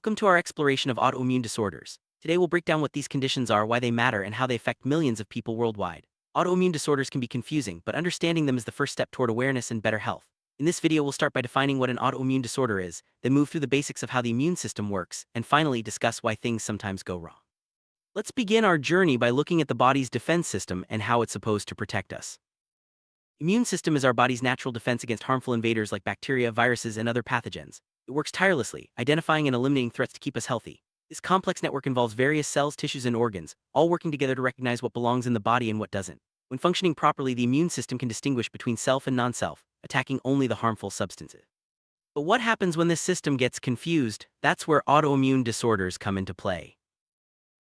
Welcome to our exploration of autoimmune disorders. Today we'll break down what these conditions are, why they matter, and how they affect millions of people worldwide. Autoimmune disorders can be confusing, but understanding them is the first step toward awareness and better health. In this video, we'll start by defining what an autoimmune disorder is, then move through the basics of how the immune system works, and finally discuss why things sometimes go wrong. Let's begin our journey by looking at the body's defense system and how it's supposed to protect us. Immune system is our body's natural defense against harmful invaders like bacteria, viruses, and other pathogens. It works tirelessly, identifying and eliminating threats to keep us healthy. This complex network involves various cells, tissues, and organs, all working together to recognize what belongs in the body and what doesn't. When functioning properly, the immune system can distinguish between self and non-self, attacking only the harmful substances. But what happens when this system gets confused? That's where autoimmune disorders come into play.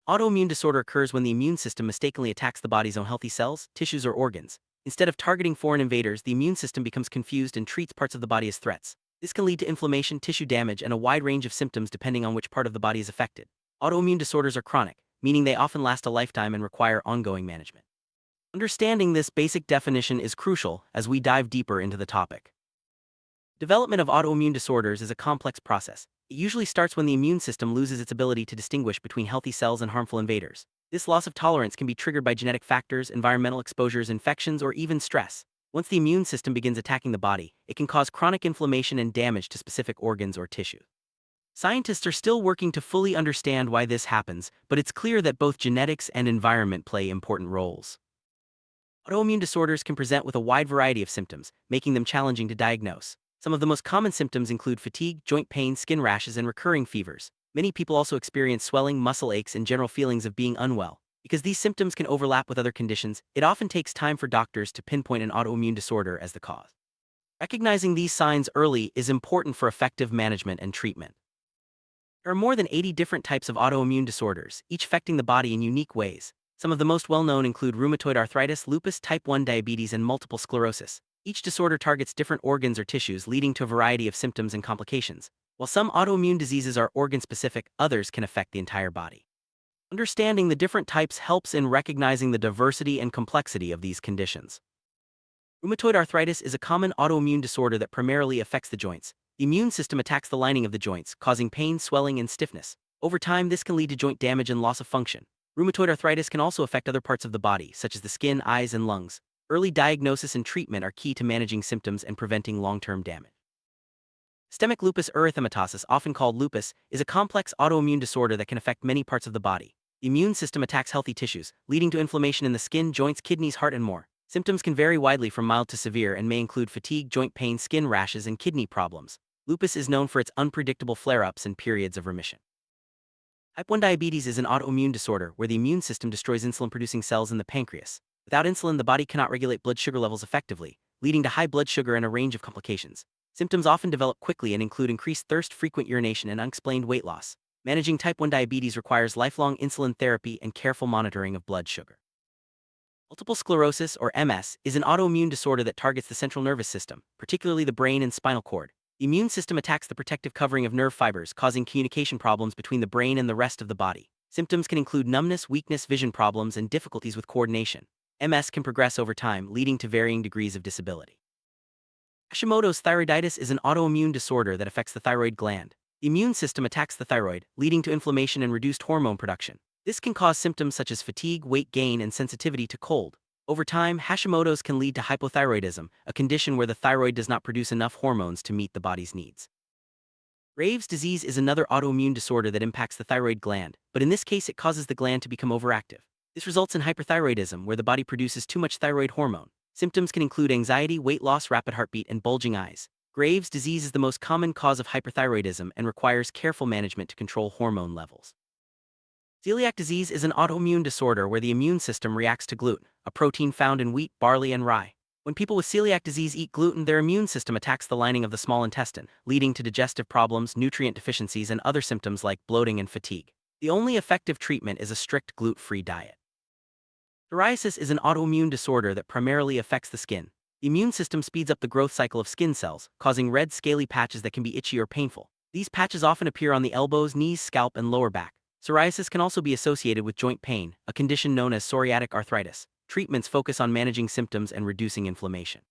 Autoimmune disorder occurs when the immune system mistakenly attacks the body's own healthy cells, tissues, or organs. Instead of targeting foreign invaders, the immune system becomes confused and treats parts of the body as threats. This can lead to inflammation, tissue damage, and a wide range of symptoms depending on which part of the body is affected. Autoimmune disorders are chronic, meaning they often last a lifetime and require ongoing management. Understanding this basic definition is crucial as we dive deeper into the topic. Development of autoimmune disorders is a complex process. It usually starts when the immune system loses its ability to distinguish between healthy cells and harmful invaders. This loss of tolerance can be triggered by genetic factors, environmental exposures, infections, or even stress. Once the immune system begins attacking the body, it can cause chronic inflammation and damage to specific organs or tissue. Scientists are still working to fully understand why this happens, but it's clear that both genetics and environment play important roles. Autoimmune disorders can present with a wide variety of symptoms, making them challenging to diagnose. Some of the most common symptoms include fatigue, joint pain, skin rashes, and recurring fevers. Many people also experience swelling, muscle aches, and general feelings of being unwell. Because these symptoms can overlap with other conditions, it often takes time for doctors to pinpoint an autoimmune disorder as the cause. Recognizing these signs early is important for effective management and treatment. There are more than 80 different types of autoimmune disorders, each affecting the body in unique ways. Some of the most well-known include rheumatoid arthritis, lupus, type 1 diabetes, and multiple sclerosis. Each disorder targets different organs or tissues, leading to a variety of symptoms and complications. While some autoimmune diseases are organ-specific, others can affect the entire body. Understanding the different types helps in recognizing the diversity and complexity of these conditions. Rheumatoid arthritis is a common autoimmune disorder that primarily affects the joints. The immune system attacks the lining of the joints, causing pain, swelling, and stiffness. Over time, this can lead to joint damage and loss of function. Rheumatoid arthritis can also affect other parts of the body, such as the skin, eyes, and lungs. Early diagnosis and treatment are key to managing symptoms and preventing long-term damage. Systemic lupus erythematosus, often called lupus, is a complex autoimmune disorder that can affect many parts of the body. The immune system attacks healthy tissues, leading to inflammation in the skin, joints, kidneys, heart, and more. Symptoms can vary widely from mild to severe and may include fatigue, joint pain, skin rashes, and kidney problems. Lupus is known for its unpredictable flare-ups and periods of remission. Type 1 diabetes is an autoimmune disorder where the immune system destroys insulin-producing cells in the pancreas. Without insulin, the body cannot regulate blood sugar levels effectively, leading to high blood sugar and a range of complications. Symptoms often develop quickly and include increased thirst, frequent urination, and unexplained weight loss. Managing type 1 diabetes requires lifelong insulin therapy and careful monitoring of blood sugar. Multiple sclerosis, or MS, is an autoimmune disorder that targets the central nervous system, particularly the brain and spinal cord. The immune system attacks the protective covering of nerve fibers, causing communication problems between the brain and the rest of the body. Symptoms can include numbness, weakness, vision problems, and difficulties with coordination. MS can progress over time, leading to varying degrees of disability. Hashimoto's thyroiditis is an autoimmune disorder that affects the thyroid gland. The immune system attacks the thyroid, leading to inflammation and reduced hormone production. This can cause symptoms such as fatigue, weight gain, and sensitivity to cold. Over time, Hashimoto's can lead to hypothyroidism, a condition where the thyroid does not produce enough hormones to meet the body's needs. Graves' disease is another autoimmune disorder that impacts the thyroid gland, but in this case it causes the gland to become overactive. This results in hyperthyroidism, where the body produces too much thyroid hormone. Symptoms can include anxiety, weight loss, rapid heartbeat, and bulging eyes. Graves' disease is the most common cause of hyperthyroidism and requires careful management to control hormone levels. Celiac disease is an autoimmune disorder where the immune system reacts to gluten, a protein found in wheat, barley, and rye. When people with celiac disease eat gluten, their immune system attacks the lining of the small intestine, leading to digestive problems, nutrient deficiencies, and other symptoms like bloating and fatigue. The only effective treatment is a strict gluten-free diet. Psoriasis is an autoimmune disorder that primarily affects the skin. The immune system speeds up the growth cycle of skin cells, causing red, scaly patches that can be itchy or painful. These patches often appear on the elbows, knees, scalp, and lower back. Psoriasis can also be associated with joint pain, a condition known as psoriatic arthritis. Treatments focus on managing symptoms and reducing inflammation.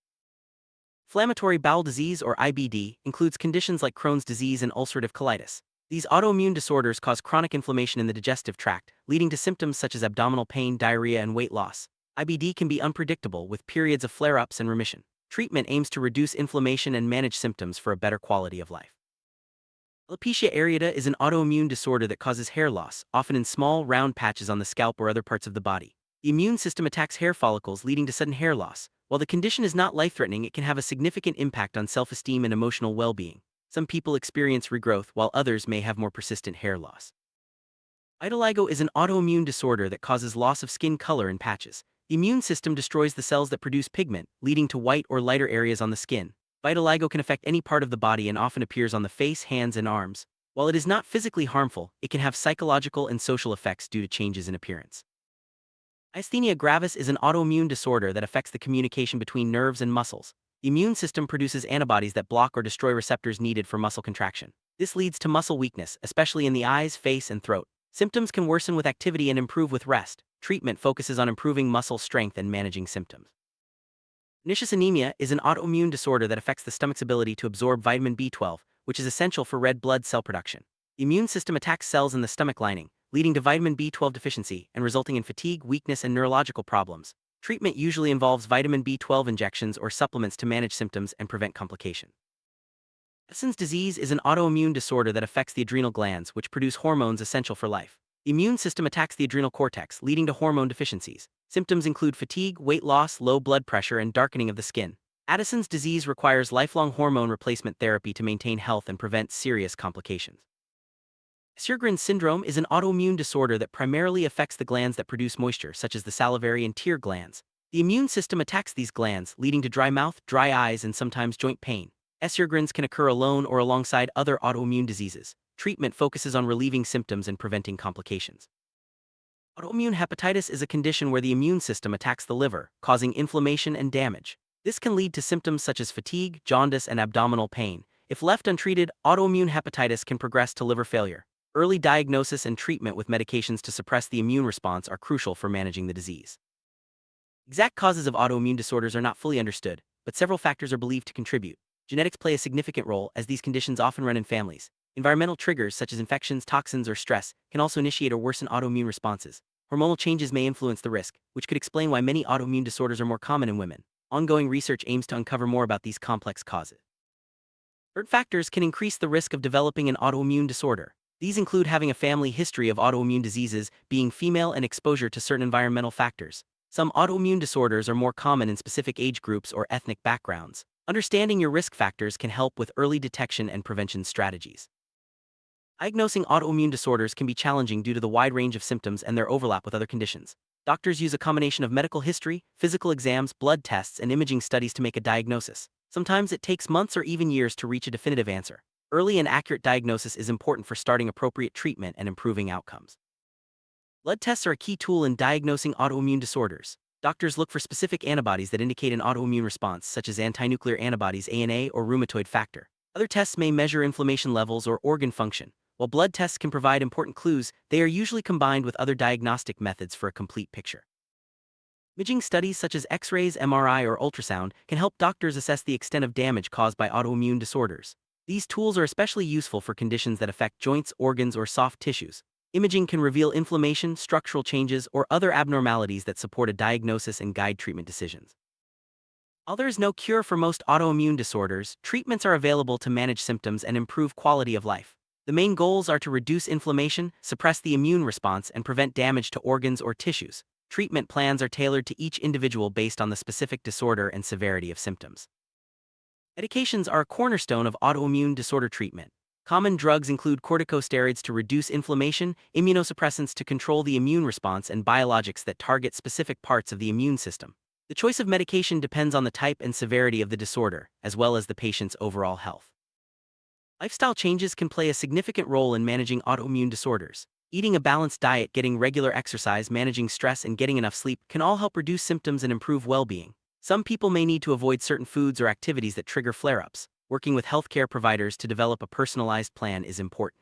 Inflammatory bowel disease, or IBD, includes conditions like Crohn's disease and ulcerative colitis. These autoimmune disorders cause chronic inflammation in the digestive tract, leading to symptoms such as abdominal pain, diarrhea, and weight loss. IBD can be unpredictable, with periods of flare-ups and remission. Treatment aims to reduce inflammation and manage symptoms for a better quality of life. Alopecia areata is an autoimmune disorder that causes hair loss, often in small, round patches on the scalp or other parts of the body. The immune system attacks hair follicles, leading to sudden hair loss. While the condition is not life-threatening, it can have a significant impact on self-esteem and emotional well-being. Some people experience regrowth, while others may have more persistent hair loss. Vitiligo is an autoimmune disorder that causes loss of skin color in patches. The immune system destroys the cells that produce pigment, leading to white or lighter areas on the skin. Vitiligo can affect any part of the body and often appears on the face, hands, and arms. While it is not physically harmful, it can have psychological and social effects due to changes in appearance. Myasthenia gravis is an autoimmune disorder that affects the communication between nerves and muscles. The immune system produces antibodies that block or destroy receptors needed for muscle contraction. This leads to muscle weakness, especially in the eyes, face, and throat. Symptoms can worsen with activity and improve with rest. Treatment focuses on improving muscle strength and managing symptoms. Pernicious anemia is an autoimmune disorder that affects the stomach's ability to absorb vitamin B12, which is essential for red blood cell production. The immune system attacks cells in the stomach lining, leading to vitamin B12 deficiency and resulting in fatigue, weakness, and neurological problems. Treatment usually involves vitamin B12 injections or supplements to manage symptoms and prevent complications. Addison's disease is an autoimmune disorder that affects the adrenal glands, which produce hormones essential for life. The immune system attacks the adrenal cortex, leading to hormone deficiencies. Symptoms include fatigue, weight loss, low blood pressure, and darkening of the skin. Addison's disease requires lifelong hormone replacement therapy to maintain health and prevent serious complications. Sjogren's syndrome is an autoimmune disorder that primarily affects the glands that produce moisture, such as the salivary and tear glands. The immune system attacks these glands, leading to dry mouth, dry eyes, and sometimes joint pain. Sjogren's can occur alone or alongside other autoimmune diseases. Treatment focuses on relieving symptoms and preventing complications. Autoimmune hepatitis is a condition where the immune system attacks the liver, causing inflammation and damage. This can lead to symptoms such as fatigue, jaundice, and abdominal pain. If left untreated, autoimmune hepatitis can progress to liver failure. Early diagnosis and treatment with medications to suppress the immune response are crucial for managing the disease. Exact causes of autoimmune disorders are not fully understood, but several factors are believed to contribute. Genetics play a significant role, as these conditions often run in families. Environmental triggers such as infections, toxins, or stress can also initiate or worsen autoimmune responses. Hormonal changes may influence the risk, which could explain why many autoimmune disorders are more common in women. Ongoing research aims to uncover more about these complex causes. Certain factors can increase the risk of developing an autoimmune disorder. These include having a family history of autoimmune diseases, being female, and exposure to certain environmental factors. Some autoimmune disorders are more common in specific age groups or ethnic backgrounds. Understanding your risk factors can help with early detection and prevention strategies. Diagnosing autoimmune disorders can be challenging due to the wide range of symptoms and their overlap with other conditions. Doctors use a combination of medical history, physical exams, blood tests, and imaging studies to make a diagnosis. Sometimes it takes months or even years to reach a definitive answer. Early and accurate diagnosis is important for starting appropriate treatment and improving outcomes. Blood tests are a key tool in diagnosing autoimmune disorders. Doctors look for specific antibodies that indicate an autoimmune response, such as antinuclear antibodies ANA or rheumatoid factor. Other tests may measure inflammation levels or organ function. While blood tests can provide important clues, they are usually combined with other diagnostic methods for a complete picture. Imaging studies such as X-rays, MRI, or ultrasound can help doctors assess the extent of damage caused by autoimmune disorders. These tools are especially useful for conditions that affect joints, organs, or soft tissues. Imaging can reveal inflammation, structural changes, or other abnormalities that support a diagnosis and guide treatment decisions. While there is no cure for most autoimmune disorders, treatments are available to manage symptoms and improve quality of life. The main goals are to reduce inflammation, suppress the immune response, and prevent damage to organs or tissues. Treatment plans are tailored to each individual based on the specific disorder and severity of symptoms. Medications are a cornerstone of autoimmune disorder treatment. Common drugs include corticosteroids to reduce inflammation, immunosuppressants to control the immune response, and biologics that target specific parts of the immune system. The choice of medication depends on the type and severity of the disorder, as well as the patient's overall health. Lifestyle changes can play a significant role in managing autoimmune disorders. Eating a balanced diet, getting regular exercise, managing stress, and getting enough sleep can all help reduce symptoms and improve well-being. Some people may need to avoid certain foods or activities that trigger flare-ups. Working with healthcare providers to develop a personalized plan is important.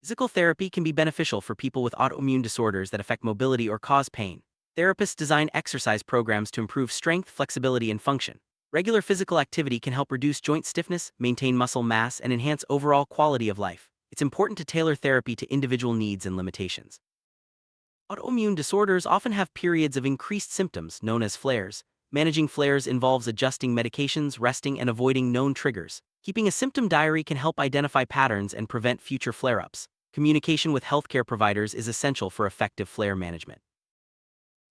Physical therapy can be beneficial for people with autoimmune disorders that affect mobility or cause pain. Therapists design exercise programs to improve strength, flexibility, and function. Regular physical activity can help reduce joint stiffness, maintain muscle mass, and enhance overall quality of life. it's important to tailor therapy to individual needs and limitations. Autoimmune disorders often have periods of increased symptoms, known as flares. Managing flares involves adjusting medications, resting, and avoiding known triggers. Keeping a symptom diary can help identify patterns and prevent future flare-ups. Communication with healthcare providers is essential for effective flare management.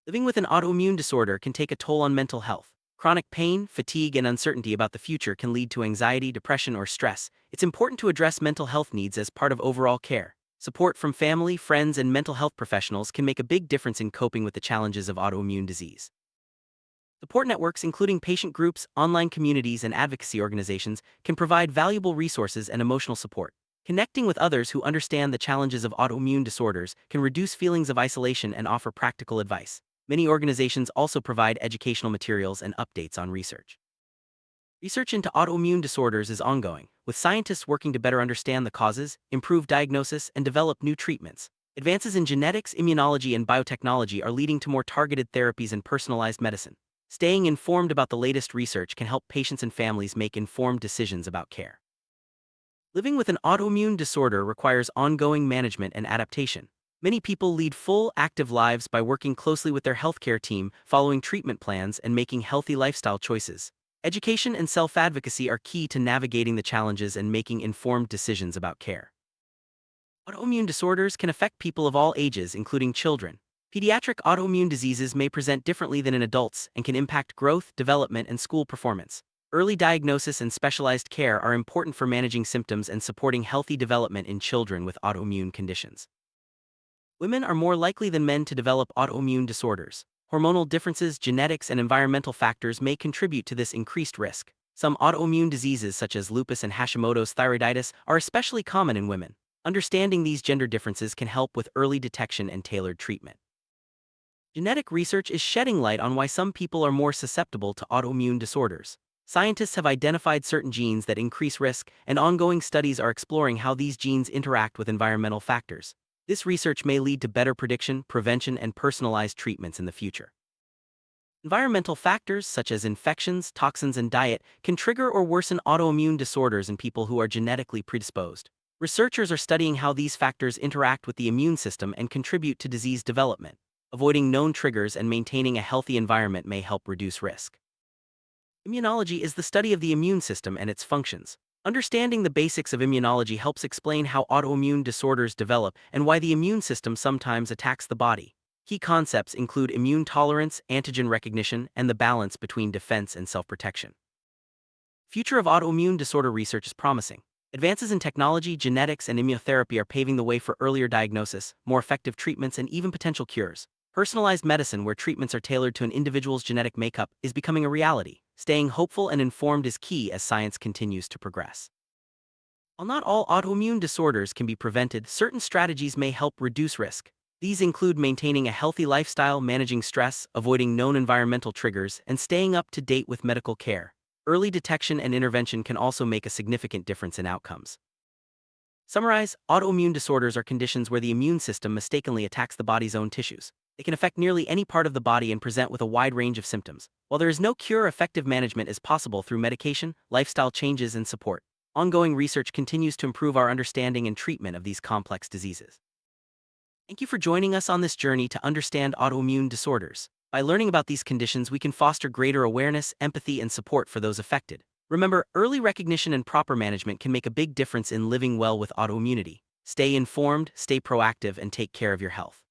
Living with an autoimmune disorder can take a toll on mental health. Chronic pain, fatigue, and uncertainty about the future can lead to anxiety, depression, or stress. It's important to address mental health needs as part of overall care. Support from family, friends, and mental health professionals can make a big difference in coping with the challenges of autoimmune disease. Support networks, including patient groups, online communities, and advocacy organizations, can provide valuable resources and emotional support. Connecting with others who understand the challenges of autoimmune disorders can reduce feelings of isolation and offer practical advice. Many organizations also provide educational materials and updates on research. Research into autoimmune disorders is ongoing, with scientists working to better understand the causes, improve diagnosis, and develop new treatments. Advances in genetics, immunology, and biotechnology are leading to more targeted therapies and personalized medicine. Staying informed about the latest research can help patients and families make informed decisions about care. Living with an autoimmune disorder requires ongoing management and adaptation. Many people lead full, active lives by working closely with their healthcare team, following treatment plans, and making healthy lifestyle choices. Education and self-advocacy are key to navigating the challenges and making informed decisions about care. Autoimmune disorders can affect people of all ages, including children. Pediatric autoimmune diseases may present differently than in adults and can impact growth, development, and school performance. Early diagnosis and specialized care are important for managing symptoms and supporting healthy development in children with autoimmune conditions. Women are more likely than men to develop autoimmune disorders. Hormonal differences, genetics, and environmental factors may contribute to this increased risk. Some autoimmune diseases, such as lupus and Hashimoto's thyroiditis, are especially common in women. Understanding these gender differences can help with early detection and tailored treatment. Genetic research is shedding light on why some people are more susceptible to autoimmune disorders. Scientists have identified certain genes that increase risk, and ongoing studies are exploring how these genes interact with environmental factors. This research may lead to better prediction, prevention, and personalized treatments in the future. Environmental factors such as infections, toxins, and diet can trigger or worsen autoimmune disorders in people who are genetically predisposed. Researchers are studying how these factors interact with the immune system and contribute to disease development. Avoiding known triggers and maintaining a healthy environment may help reduce risk. Immunology is the study of the immune system and its functions. Understanding the basics of immunology helps explain how autoimmune disorders develop and why the immune system sometimes attacks the body. Key concepts include immune tolerance, antigen recognition, and the balance between defense and self-protection. Future of autoimmune disorder research is promising. Advances in technology, genetics, and immunotherapy are paving the way for earlier diagnosis, more effective treatments, and even potential cures. Personalized medicine, where treatments are tailored to an individual's genetic makeup, is becoming a reality. Staying hopeful and informed is key as science continues to progress. While not all autoimmune disorders can be prevented, certain strategies may help reduce risk. These include maintaining a healthy lifestyle, managing stress, avoiding known environmental triggers, and staying up to date with medical care. Early detection and intervention can also make a significant difference in outcomes. Summarize: autoimmune disorders are conditions where the immune system mistakenly attacks the body's own tissues. They can affect nearly any part of the body and present with a wide range of symptoms. While there is no cure, effective management is possible through medication, lifestyle changes, and support. Ongoing research continues to improve our understanding and treatment of these complex diseases. Thank you for joining us on this journey to understand autoimmune disorders. By learning about these conditions, we can foster greater awareness, empathy, and support for those affected. Remember, early recognition and proper management can make a big difference in living well with autoimmunity. Stay informed, stay proactive, and take care of your health.